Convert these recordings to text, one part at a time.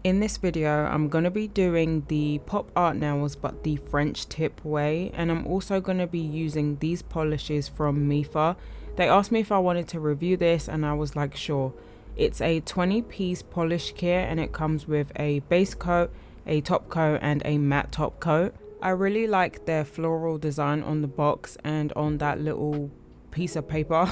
In this video, I'm going to be doing the pop art nails but the French tip way, and I'm also going to be using these polishes from Mefa. They asked me if I wanted to review this and I was like sure. It's a 20-piece polish kit and it comes with a base coat, a top coat and a matte top coat. I really like their floral design on the box and on that little piece of paper.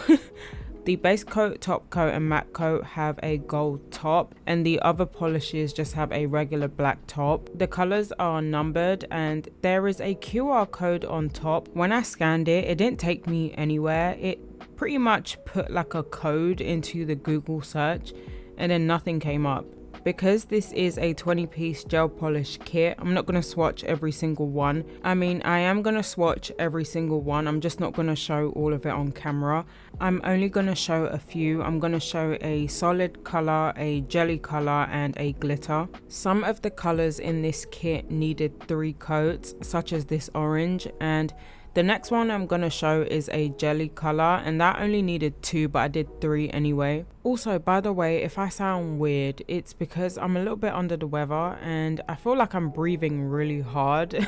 The base coat, top coat and matte coat have a gold top and the other polishes just have a regular black top. The colors are numbered and there is a QR code on top. When I scanned it, it didn't take me anywhere. It pretty much put like a code into the Google search and then nothing came up. Because this is a 20-piece gel polish kit, I'm not going to swatch every single one. I mean, I am going to swatch every single one. I'm just not going to show all of it on camera. I'm only going to show a few. I'm going to show a solid color, a jelly color, and a glitter. Some of the colors in this kit needed 3 coats, such as this orange, and the next one I'm going to show is a jelly color and that only needed 2 but I did 3 anyway. Also, by the way, if I sound weird, it's because I'm a little bit under the weather and I feel like I'm breathing really hard.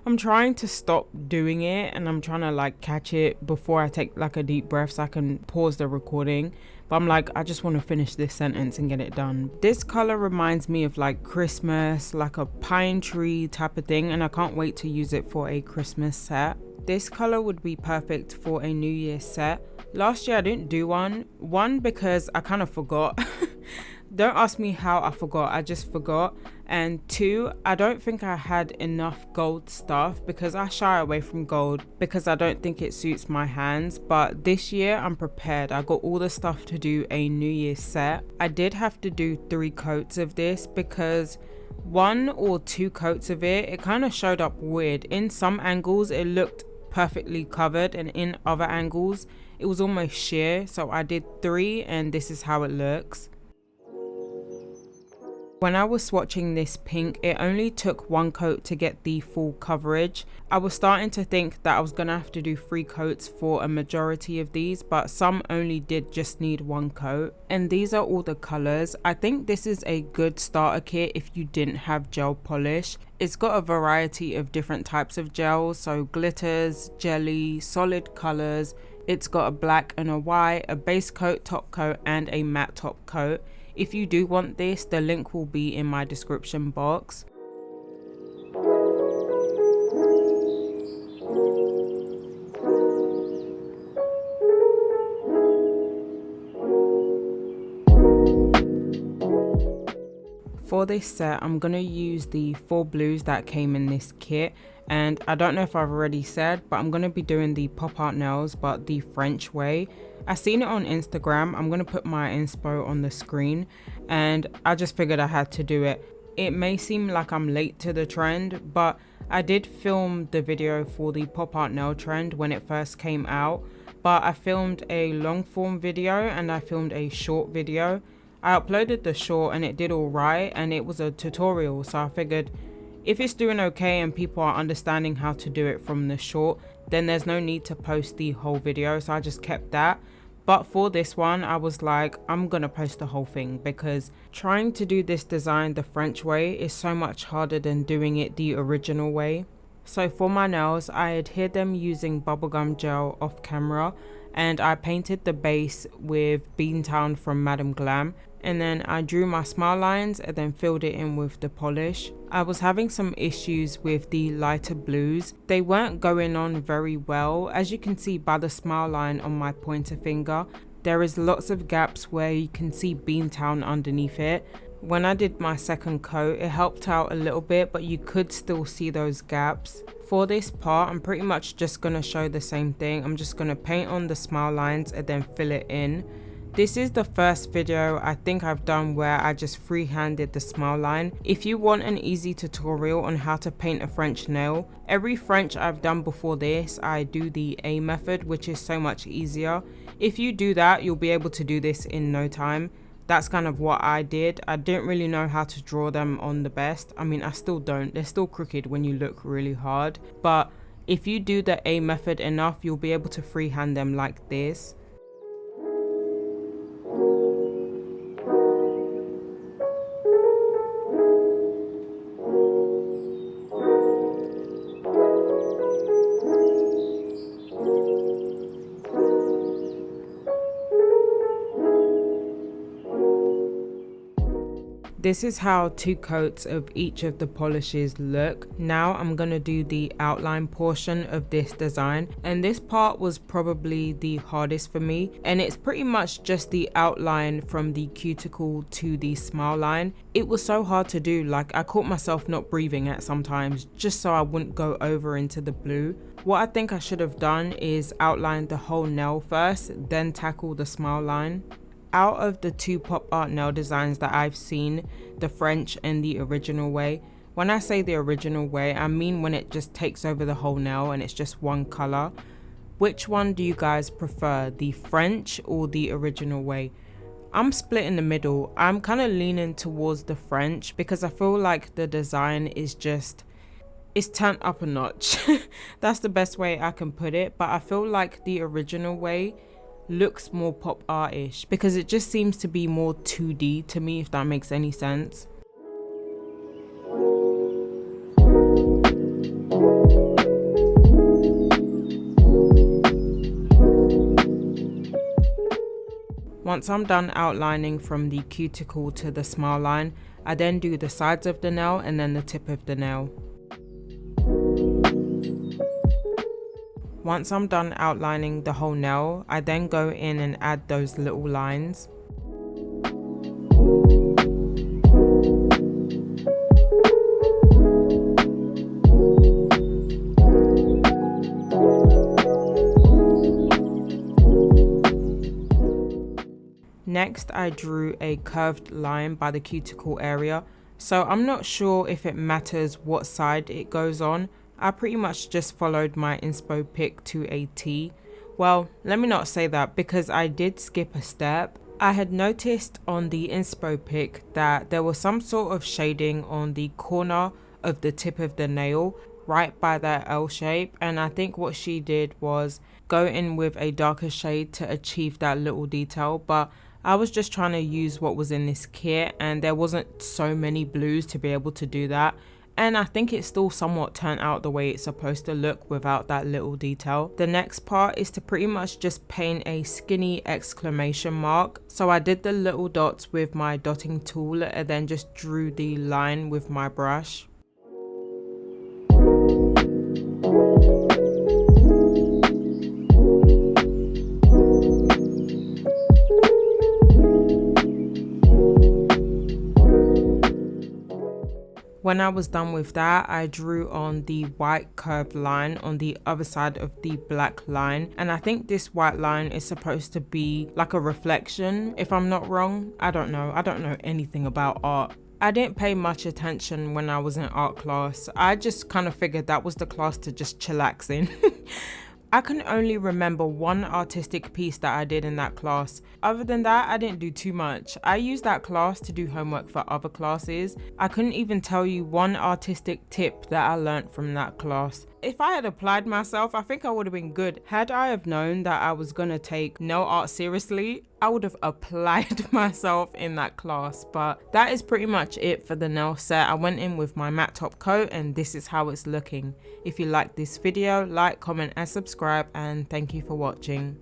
I'm trying to stop doing it and I'm trying to like catch it before I take like a deep breath so I can pause the recording. But I'm like, I just want to finish this sentence and get it done. This color reminds me of like Christmas, like a pine tree type of thing, and I can't wait to use it for a Christmas set. This color would be perfect for a New Year's set. Last year I didn't do one because I kind of forgot. Don't ask me how I forgot, I just forgot. And 2, I don't think I had enough gold stuff because I shy away from gold because I don't think it suits my hands. But this year I'm prepared. I got all the stuff to do a New Year's set. I did have to do 3 coats of this because 1 or 2 coats of it kind of showed up weird. In some angles it looked perfectly covered and in other angles it was almost sheer. So I did 3 and this is how it looks. When I was swatching this pink, it only took 1 coat to get the full coverage. I was starting to think that I was gonna have to do 3 coats for a majority of these, but some only did just need 1 coat. And these are all the colors. I think this is a good starter kit if you didn't have gel polish. It's got a variety of different types of gels, so glitters, jelly, solid colors. It's got a black and a white, a base coat, top coat, and a matte top coat. If you do want this, the link will be in my description box. For this set, I'm going to use the 4 blues that came in this kit. And I don't know if I've already said, but I'm going to be doing the pop art nails, but the French way. I seen it on Instagram. I'm going to put my inspo on the screen and I just figured I had to do it. It may seem like I'm late to the trend, but I did film the video for the pop art nail trend when it first came out. But I filmed a long form video and I filmed a short video. I uploaded the short and it did all right and it was a tutorial, so I figured if it's doing okay and people are understanding how to do it from the short, then there's no need to post the whole video, so I just kept that. But for this one, I was like, I'm gonna post the whole thing because trying to do this design the French way is so much harder than doing it the original way. So for my nails, I adhered them using bubblegum gel off camera and I painted the base with Beantown from Madam Glam. And then I drew my smile lines and then filled it in with the polish. I was having some issues with the lighter blues. They weren't going on very well. As you can see by the smile line on my pointer finger, there is lots of gaps where you can see Beantown underneath it. When I did my second coat, it helped out a little bit, but you could still see those gaps. For this part, I'm pretty much just going to show the same thing. I'm just going to paint on the smile lines and then fill it in. This is the first video I think I've done where I just freehanded the smile line. If you want an easy tutorial on how to paint a French nail, every French I've done before this, I do the A method, which is so much easier. If you do that, you'll be able to do this in no time. That's kind of what I did. I didn't really know how to draw them on the best. I mean, I still don't. They're still crooked when you look really hard. But if you do the A method enough, you'll be able to freehand them like this. This is how 2 coats of each of the polishes look. Now I'm gonna do the outline portion of this design, and this part was probably the hardest for me, and it's pretty much just the outline from the cuticle to the smile line. It was so hard to do, like I caught myself not breathing at sometimes just so I wouldn't go over into the blue. What I think I should have done is outline the whole nail first, then tackle the smile line. Out of the 2 pop art nail designs that I've seen, the French and the original way, when I say the original way, I mean when it just takes over the whole nail and it's just one color. Which one do you guys prefer, the French or the original way? I'm split in the middle. I'm kind of leaning towards the French because I feel like the design is just, it's turned up a notch. That's the best way I can put it, but I feel like the original way looks more pop art-ish because it just seems to be more 2D to me, if that makes any sense. Once I'm done outlining from the cuticle to the smile line, I then do the sides of the nail and then the tip of the nail. Once I'm done outlining the whole nail, I then go in and add those little lines. Next, I drew a curved line by the cuticle area, so I'm not sure if it matters what side it goes on. I pretty much just followed my inspo pick to a T. Well, let me not say that because I did skip a step. I had noticed on the inspo pick that there was some sort of shading on the corner of the tip of the nail right by that L shape, and I think what she did was go in with a darker shade to achieve that little detail, but I was just trying to use what was in this kit and there wasn't so many blues to be able to do that. And I think it still somewhat turned out the way it's supposed to look without that little detail. The next part is to pretty much just paint a skinny exclamation mark. So I did the little dots with my dotting tool and then just drew the line with my brush. When I was done with that, I drew on the white curved line on the other side of the black line, and I think this white line is supposed to be like a reflection, if I'm not wrong. I don't know anything about art. I didn't pay much attention when I was in art class. I just kind of figured that was the class to just chillax in. I can only remember one artistic piece that I did in that class. Other than that, I didn't do too much. I used that class to do homework for other classes. I couldn't even tell you one artistic tip that I learned from that class. If I had applied myself, I think I would have been good. Had I have known that I was gonna take nail art seriously, I would have applied myself in that class. But that is pretty much it for the nail set. I went in with my matte top coat and this is how it's looking. If you like this video, like, comment and subscribe, and thank you for watching.